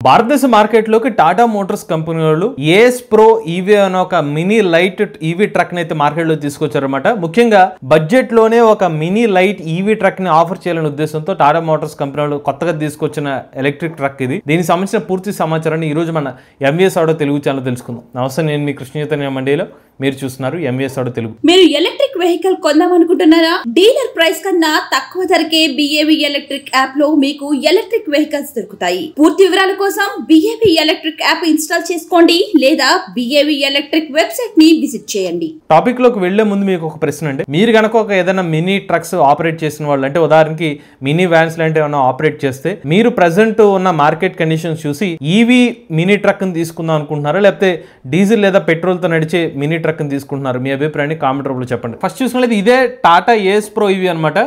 భారతదేశ మార్కెట్లోకి Tata Motors company వాళ్ళు ఏస్ ప్రో ఈవీ అనే ఒక మినీ లైట్ ఈవీ ట్రక్ ని అయితే మార్కెట్ లో తీసుకొచ్చారన్నమాట. ముఖ్యంగా బడ్జెట్ లోనే ఒక మినీ లైట్ ఈవీ ట్రక్ ని ఆఫర్ చేయాలనే ఉద్దేశంతో టాటా మోటార్స్ కంపెనీ వాళ్ళు కొత్తగా తీసుకొచ్చిన ఎలక్ట్రిక్ ట్రక్ ఇది. దీనికి సంబంధించిన పూర్తి సమాచారాన్ని ఈ రోజు మన ఎంవీఎస్ ఆటో తెలుగు ఛానల్ తెలుసుకుందాం. నమస్తే, నేను మీ కృష్ణ చైతన్య మండీలో, మీరు చూస్తున్నారు ఎంవీఎస్ ఆటో తెలుగు. మీరు ఎలక్ట్రిక్ వెహికల్ కొందామనుకుంటున్నారా? డీలర్ ప్రైస్ కన్నా తక్కువ ధరకే బిఏవి ఎలక్ట్రిక్ యాప్ లో మీకు ఎలక్ట్రిక్ వెహికల్స్ దొరుకుతాయి. పూర్తి వివరాల కోసం బిఏవి ఎలక్ట్రిక్ యాప్ ఇన్స్టాల్ చేసుకోండి లేదా బిఏవి ఎలక్ట్రిక్ వెబ్సైట్ ని విజిట్ చేయండి. టాపిక్ లోకి వెళ్లే ముందు మీకు ఒక ప్రశ్న అండి. మీరు కనుక ఒక ఏదైనా మినీ ట్రక్స్ ఆపరేట్ చేసిన వాళ్ళు, అంటే ఉదాహరణకి మినీ వ్యాన్స్ లాంటివి ఏమైనా ఆపరేట్ చేస్తే, మీరు ప్రెసెంట్ ఉన్న మార్కెట్ కండిషన్స్ చూసి ఈవీ మినీ ట్రక్ ని తీసుకుందాం అనుకుంటున్నారా, లేకపోతే డీజిల్ లేదా పెట్రోల్ తో నడిచే మినీ ట్రక్ ని తీసుకుంటున్నారు? మీ అభిప్రాయాన్ని కామెంట్ రూపంలో చెప్పండి. ఫస్ట్ చూసినట్లయితే ఇదే టాటా ఏస్ ప్రో ఈవీ అనమాట.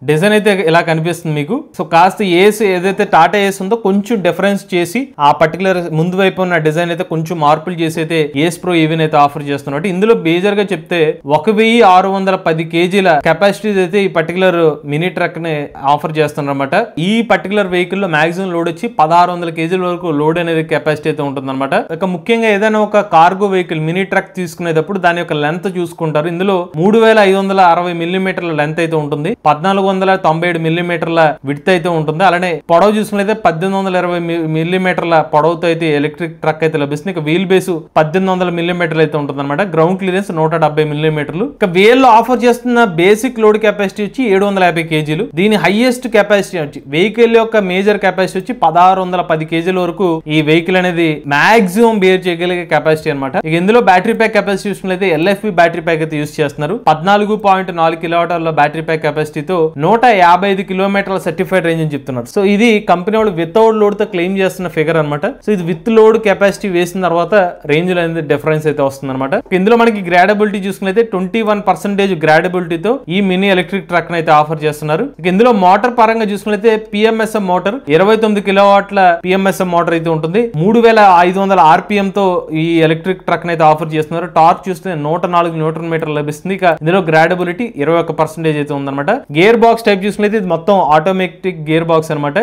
డిజైన్ అయితే ఇలా కనిపిస్తుంది మీకు. సో కాస్త ఏస్ ఏదైతే టాటా ఏస్ ఉందో కొంచెం డిఫరెన్స్ చేసి ఆ పర్టికులర్ ముందు వైపు ఉన్న డిజైన్ అయితే కొంచెం మార్పులు చేసి అయితే ఏస్ ప్రో ఈవీని అయితే ఆఫర్ చేస్తున్నట్టు. ఇందులో మేజర్ గా చెప్తే 1610 కేజీల కెపాసిటీ అయితే ఈ పర్టికులర్ మినీ ట్రక్ ని ఆఫర్ చేస్తున్నారు. ఈ పర్టికులర్ వెహికల్ లో మాక్సిమం లోడ్ వచ్చి 1600 కేజీల వరకు లోడ్ అనేది కెపాసిటీ అయితే ఉంటుంది అనమాట. ఇక ముఖ్యంగా ఏదైనా ఒక కార్గో వెహికల్ మినీ ట్రక్ తీసుకునేటప్పుడు దాని యొక్క లెంత్ చూసుకుంటారు. ఇందులో 3560 మిల్లీమీటర్ల లెంత్ అయితే ఉంటుంది, 1497 మిల్లీమీటర్ల విడ్త్ అయితే ఉంటుంది. అలానే పొడవు చూసుకున్నైతే 1820 మిల్లీమీటర్ల పొడవుతో అయితే ఎలక్ట్రిక్ ట్రక్ అయితే లభిస్తుంది. ఇక వీల్ బేస్ 1800 మిల్లీమీటర్లు అయితే ఉంటుంది అనమాట. గ్రౌండ్ క్లియరెన్స్ 170 మిల్లీమీటర్లు. ఇక వీళ్ళు ఆఫర్ చేస్తున్న బేసిక్ లోడ్ కెపాసిటీ వచ్చి 750 కేజీలు. దీని హైయెస్ట్ కెపాసిటీ వచ్చి వెహికల్ యొక్క మేజర్ కెపాసిటీ వచ్చి 1610 కేజీల వరకు ఈ వెహికల్ అనేది మాక్సిమం బేర్ చేయగలిగే కెపాసిటీ అనమాట. ఇక ఇందులో బ్యాటరీ ప్యాక్ కెపాసిటీ చూసుకున్నైతే ఎల్ఎఫ్పి బ్యాటరీ ప్యాక్ అయితే యూస్ చేస్తున్నారు. 14.4 కిలోవాట్ల బ్యాటరీ ప్యాక్ కెపాసిటీతో 155 కిలోమీటర్ల సర్టిఫైడ్ రేంజ్ అని చెప్తున్నారు. సో ఇది కంపెనీ వాళ్ళు వితౌట్ లోడ్ తో క్లెయిమ్ చేస్తున్న ఫిగర్ అనమాట. సో ఇది విత్ లోడ్ కెపాసిటీ వేసిన తర్వాత రేంజ్ లో అనేది డిఫరెన్స్ అయితే వస్తుంది అనమాట. ఇందులో మనకి గ్రాడబిలిటీ చూసుకున్నైతే 21% గ్రాడబిలిటీతో ఈ మినీ ఎలక్ట్రిక్ ట్రక్ అయితే ఆఫర్ చేస్తున్నారు. ఇందులో మోటార్ పరంగా చూసుకున్నైతే పిఎంఎస్ఎం మోటార్ 29 కిలోవాట్ల పిఎంఎస్ఎం మోటార్ అయితే ఉంటుంది. 3500 ఆర్పిఎం తో ఈ ఎలక్ట్రిక్ ట్రక్ అయితే ఆఫర్ చేస్తున్నారు. టార్క్ చూస్తే 104 న్యూటన్ మీటర్ లభిస్తుంది. ఇక ఇందులో గ్రాడబిలిటీ 21% అయితే ఉందన్నమాట. గేర్ బాక్స్ టైప్ చూసుకున్నైతే ఇది మొత్తం ఆటోమేటిక్ గేర్ బాక్స్ అనమాట.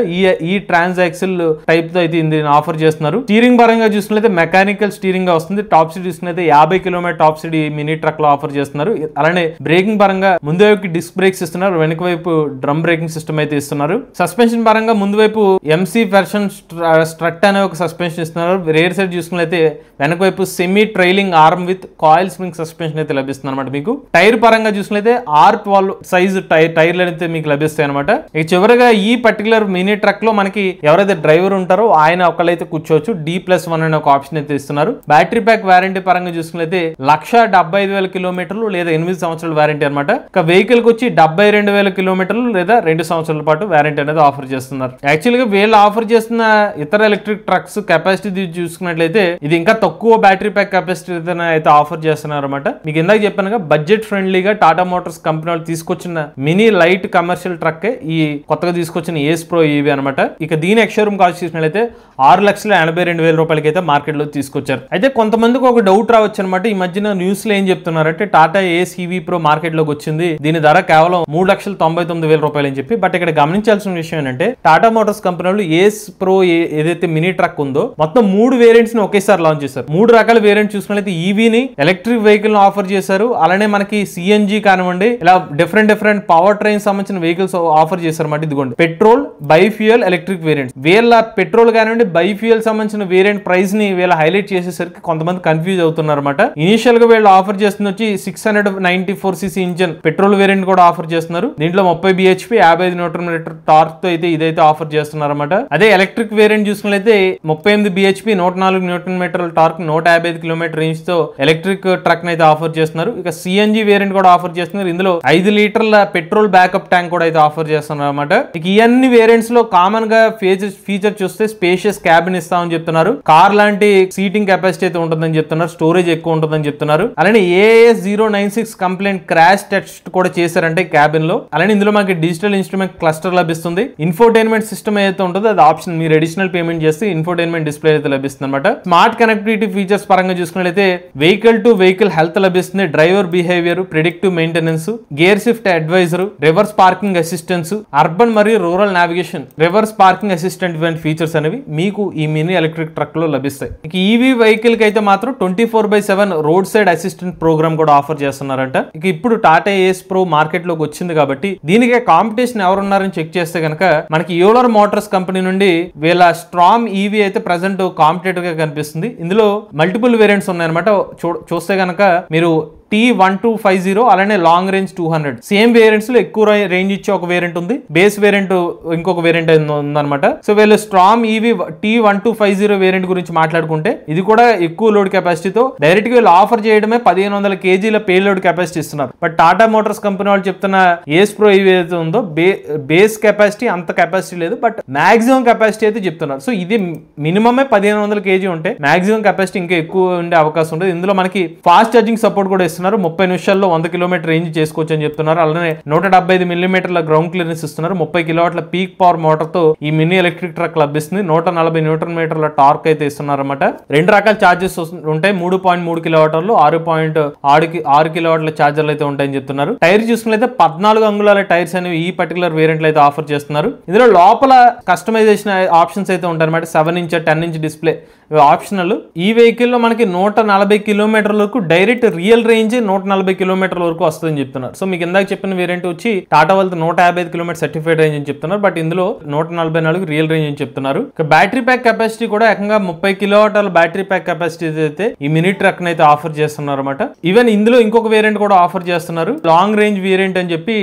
ఈ ట్రాన్సాక్సిల్ టైప్ తో అయితే దీన్ని ఆఫర్ చేస్తున్నారు. స్టీరింగ్ పరంగా చూసుకున్నైతే మెకానికల్ స్టీరింగ్ గా వస్తుంది. టాప్ స్పీడ్ చూసుకున్నైతే 50 kilometre top speed mini truck లో ఆఫర్ చేస్తున్నారు. అలానే బ్రేకింగ్ పరంగా ముందు వైపు డిస్క్ బ్రేక్స్ ఇస్తున్నారు, వెనక వైపు డ్రమ్ బ్రేకింగ్ సిస్టమ్ అయితే ఇస్తున్నారు. సస్పెన్షన్ పరంగా ముందు వైపు ఎంసీ వెర్షన్ స్ట్రట్ అనే ఒక సస్పెన్షన్ ఇస్తున్నారు. రేర్ సైడ్ చూసుకున్నైతే వెనక వైపు semi trailing arm with coil spring suspension అయితే లభిస్తుంది అనమాట. మీకు టైర్ పరంగా చూసుకున్నైతే R12 సైజ్ టైర్లు అయితే మీకు లభిస్తాయి అనమాట. ఇక చివరిగా ఈ పర్టికులర్ మినీ ట్రక్ లో మనకి ఎవరైతే డ్రైవర్ ఉంటారో ఆయన ఒకళ్ళైతే కూర్చోవచ్చు. D+1 అనే ఒక ఆప్షన్ అయితే ఇస్తున్నారు. బ్యాటరీ ప్యాక్ వారంటీ పరంగా చూసుకున్నైతే 1,75,000 కిలోమీటర్లు లేదా 8 సంవత్సరాల వారంటీ అనమాట. ఇక వెహికల్ కి వచ్చి 72,000 కిలోమీటర్లు లేదా 2 సంవత్సరాల పాటు వారంటీ అనేది ఆఫర్ చేస్తున్నారు. యాక్చువల్ గా వీళ్ళు ఆఫర్ చేస్తున్న ఇతర ఎలక్ట్రిక్ ట్రక్స్ కెపాసిటీ చూసుకున్నట్లయితే ఇది ఇంకా తక్కువ బ్యాటరీ ప్యాక్ కెపాసిటీ అయితే ఆఫర్ చేస్తున్నారు అనమాట. మీకు ఇందాక చెప్పాను బడ్జెట్ ఫ్రెండ్లీగా టాటా మోటార్స్ కంపెనీ వాళ్ళు తీసుకొచ్చిన మినీ లైట్ కమర్షియల్ ట్రక్ ఈ కొత్తగా తీసుకొచ్చిన ఏస్ ప్రో ఈవీ అనమాట. ఇక దీని ఎక్స్షోరూమ్ కాస్ట్ చూసినట్లయితే 6,82,000 రూపాయలకి అయితే మార్కెట్ లో తీసుకొచ్చారు. అయితే కొంతమందికి ఒక డౌట్ రావచ్చు అనమాట. ఈ మధ్యన న్యూస్ లో ఏం చెప్తున్నారంటే టాటా ఏస్ ఈవీ ప్రో మార్కెట్ లోకి వచ్చింది, దీని ధర కేవలం 3,99,000 రూపాయలు అని చెప్పి. బట్ ఇక్కడ గమనించాల్సిన విషయం ఏంటంటే టాటా మోటార్స్ కంపెనీ వాళ్ళు ఏస్ ప్రో ఏదైతే మినీ ట్రక్ ఉందో మొత్తం 3 వేరియంట్స్ ని ఒకేసారి లాంచ్ చేశారు. 3 రకాల వేరియంట్ చూసుకున్నట్లయితే ఈవీని ఎలక్ట్రిక్ వెహికల్ ఆఫర్ చేశారు. అలానే మనకి సిఎన్జి కానివ్వండి, ఇలా డిఫరెంట్ పవర్ ట్రైన్ సంబంధించిన వెహికల్స్ ఆఫర్ చేశారు అన్నమాట. ఇదిగోండి పెట్రోల్, బైఫ్యూయల్, ఎలక్ట్రిక్ వేరియంట్స్. వీళ్ళ పెట్రోల్ కానివ్వండి బైఫ్యూయల్ సంబంధించిన వేరియంట్ ప్రైస్ ని వీళ్ళ హైలైట్ చేసేసరికి కొంతమంది కన్ఫ్యూజ్ అవుతున్నారు అనమాట. ఇనిషియల్ గా వీళ్ళు ఆఫర్ చేస్తుంది వచ్చి 694cc ఇంజన్ పెట్రోల్ వేరియంట్ కూడా ఆఫర్ చేస్తున్నారు. దీంట్లో 30 bhp 55 న్యూటన్ మీటర్ టార్క్ తో ఇదైతే ఆఫర్ చేస్తున్నారు అనమాట. అదే ఎలక్ట్రిక్ వేరియంట్ చూసుకున్నట్లయితే 38 bhp 104 newton meter torque 155 kilometer range తో ఎలక్ట్రిక్ ట్రక్ అయితే ఆఫర్ చేస్తున్నారు. ఇక సిఎన్జి వేరియంట్ కూడా ఆఫర్ చేస్తున్నారు. ఇందులో 5 లీటర్ల పెట్రోల్ బ్యాకప్ ట్యాంక్ కూడా అయితే ఆఫర్ చేస్తున్నారు అనమాట. ఇక ఇవన్నీ వేరియంట్స్ లో కామన్ గా ఫీచర్ చూస్తే స్పేషియస్ క్యాబిన్ ఇస్తామని చెప్తున్నారు. కార్ లాంటి సీటింగ్ కెపాసిటీ అయితే ఉంటుందని చెప్తున్నారు. స్టోరేజ్ ఎక్కువ ఉంటుందని చెప్తున్నారు. అలానే AS096 కంప్లైంట్ క్రాష్ టెస్ట్ కూడా చేశారంటే క్యాబిన్ లో. అలానే ఇందులో మనకి డిజిటల్ ఇన్స్ట్రుమెంట్ క్లస్టర్ లభిస్తుంది. ఇన్ఫోటైన్మెంట్ సిస్టమ్ ఏదైతే ఉంటుందో అది ఆప్షన్ మీరు అడిషనల్ పేమెంట్ చేస్తే ఇన్ఫోటైన్మెంట్ డిస్ప్లే అయితే లభిస్తుంది అనమాట. స్మార్ట్ కనెక్టివిటీ ఫీచర్స్ పరంగా చూసుకున్నట్లయితే వెహికల్ టు వెహికల్ హెల్త్ లభిస్తుంది. Driver behaviour, predictive maintenance, gear shift advisor, reverse reverse parking assistance, urban మరియు rural navigation, reverse parking assistant వంటి ఫీచర్స్ అనేవి మీకు ఈ మినీ ఎలక్ట్రిక్ ట్రక్ లో లభిస్తాయి. ఇక ఈవీ వెహికల్ కి అయితే మాత్రం 24/7 రోడ్ సైడ్ అసిస్టెంట్ ప్రోగ్రామ్ కూడా ఆఫర్ చేస్తున్నారంట. ఇక ఇప్పుడు టాటా ఏస్ ప్రో మార్కెట్ లోకి వచ్చింది కాబట్టి దీనికి కాంపిటీషన్ ఎవరున్నారని చెక్ చేస్తే కనుక మనకి యూలర్ మోటార్స్ కంపెనీ నుండి వీళ్ళ స్ట్రామ్ ఈవీ అయితే ప్రెసెంట్ కాంపిటేటివ్ గా కనిపిస్తుంది. ఇందులో మల్టిపుల్ వేరియంట్స్ ఉన్నాయన్నమాట. చూస్తే కనుక మీరు T1250 అలానే లాంగ్ రేంజ్ 200 సేమ్ వేరియంట్స్ లో ఎక్కువ రేంజ్ ఇచ్చే ఒక వేరియంట్ ఉంది, బేస్ వేరియంట్ ఇంకొక వేరియంట్ ఉందన్నమాట. సో వీళ్ళు స్ట్రామ్ ఈవీ T1250 వేరియంట్ గురించి మాట్లాడుకుంటే ఇది కూడా ఎక్కువ లోడ్ కెపాసిటీతో డైరెక్ట్ గా వీళ్ళు ఆఫర్ చేయడమే 1500 kgల పే లోడ్ కెపాసిటీ ఇస్తున్నారు. బట్ టాటా మోటార్స్ కంపెనీ వాళ్ళు చెప్తున్న ఏస్ ప్రో ఈవీ అయితే ఉందో బేస్ కెపాసిటీ అంత కెపాసిటీ లేదు, బట్ మాక్సిమం కెపాసిటీ అయితే చెప్తున్నారు. సో ఇది మినిమమే 1500 kg ఉంటే మాక్సిమం కెపాసిటీ ఇంకా ఎక్కువ ఉండే అవకాశం ఉంటుంది. ఇందులో మనకి ఫాస్ట్ ఛార్జింగ్ సపోర్ట్ కూడా ఇస్తున్నారు. 30 నిమిషాల్లో 100 కిలోమీటర్ రేంజ్ చేసుకోవచ్చు అని చెప్తున్నారు. అలానే 175 మిల్లీమీటర్ల గ్రౌండ్ క్లియరెన్స్ ఇస్తున్నారు. 30 కిలోవాట్ల పీక్ పవర్ మోటార్ తో ఈ మినీ ఎలక్ట్రిక్ ట్రక్ లభిస్తుంది. 140 న్యూటన్ మీటర్ల టార్క్ అయితే ఇస్తున్నారు అన్నమాట. 2 రకాల చార్జెస్ ఉంటాయి. 3.3 కిలోవాటర్లు, 6 కిలోవాట్ల చార్జర్లు అయితే ఉంటాయని చెప్తున్నారు. టైర్ చూసుకున్నట్లయితే 14 అంగుళాల టైర్స్ అనేవి ఈ పర్టికులర్ వేరియంట్ అయితే ఆఫర్ చేస్తున్నారు. ఇందులో లోపల కస్టమైజేషన్ ఆప్షన్స్ అయితే ఉంటాయి అనమాట. 7 ఇంచ్ 10 ఇంచ్ డిస్ప్లే ఆప్షనల్. ఈ వెహికల్ లో మనకి 140 కిలోమీటర్ల వరకు డైరెక్ట్ రియల్ రేంజ్ 140 కిలోమీటర్ల వరకు వస్తుందని చెప్తున్నారు. సో మీకు ఇందాక చెప్పిన వేరియంట్ వచ్చి టాటా వాళ్ళతో 155 కిలోమీటర్ సర్టిఫైడ్ రేంజ్ అని చెప్తున్నారు. బట్ ఇందులో 144 రియల్ రేంజ్ అని చెప్తున్నారు. బ్యాటరీ ప్యాక్ కెపాసిటీ కూడా ఏకంగా 30 కిలోవాట్ల బ్యాటరీ ప్యాక్ కెపాసిటీ అయితే ఈ మినీ ట్రక్ అయితే ఆఫర్ చేస్తున్నారు అనమాట. ఈవెన్ ఇందులో ఇంకొక వేరియంట్ కూడా ఆఫర్ చేస్తున్నారు, లాంగ్ రేంజ్ వేరియంట్ అని చెప్పి.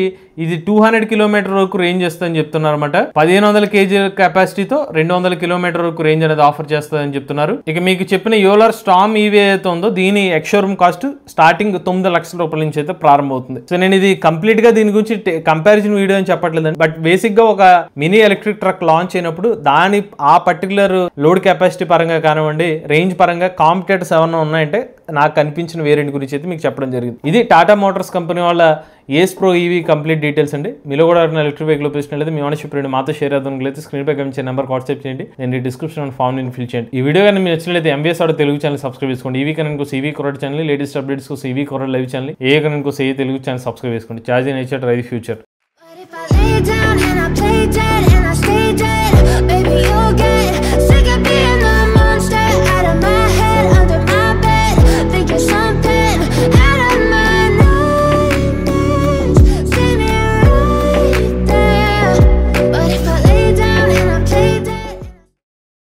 ఇది 200 కిలోమీటర్ వరకు రేంజ్ వస్తుందని చెప్తున్నారు అనమాట. 1500 kg కెపాసిటీతో 200 కిలోమీటర్ వరకు రేంజ్ అనేది ఆఫర్ చేస్తుందని చెప్తున్నారు. ఇక మీకు చెప్పిన యోలర్ స్టామ్ ఈవీ అయితే ఉందో దీని ఎక్స్షోరూమ్ కాస్ట్ స్టార్టింగ్ 9 లక్షల రూపాయల నుంచి అయితే ప్రారంభమవుతుంది. సో నేను ఇది కంప్లీట్ గా దీని గురించి కంపారిజన్ వీడియో అని చెప్పట్లేదండి. బట్ బేసిక్ గా ఒక మినీ ఎలక్ట్రిక్ ట్రక్ లాంచ్ అయినప్పుడు దాని ఆ పర్టికులర్ లోడ్ కెపాసిటీ పరంగా కానివ్వండి, రేంజ్ పరంగా కాంపిటేటర్స్ ఏమన్నా ఉన్నాయంటే నాకు కనిపించిన వేరియంట్ గురించి అయితే మీకు చెప్పడం జరిగింది. ఇది టాటా మోటార్స్ కంపెనీ వాళ్ళ Ace Pro EV complete details అండి. మీలో కూడా ఎలక్ట్రిక్ వెహికల్ ఉపయోగించినట్లయితే మీ ఓనర్షిప్ రేట్ మాతో షేర్ అవుతుంది. స్క్రీన్ పై కనిపించే నెంబర్ వాట్సాప్ చేయండి, నేను డిస్క్రిప్షన్ ఫామ్ ని ఫిల్ చేయండి. ఈ వీడియో కానీ మీరు నచ్చినట్లయితే ఎంబీఎస్ ఆడో తెలుగు ఛానల్ సబ్స్క్రైబ్ చేసుకోండి. ఈవీ కరెంట్ కోసం ఈవీ కొరడ్ ఛానల్, లేటెస్ట్ అప్డేట్స్ కోసం ఈవీ కొరడ్ లైవ్ ఛానల్, ఏ కరెంట్ కోసం ఏ తెలుగు ఛానల్ సబ్స్క్రైబ్ చేసుకోండి. Charging nature drive future.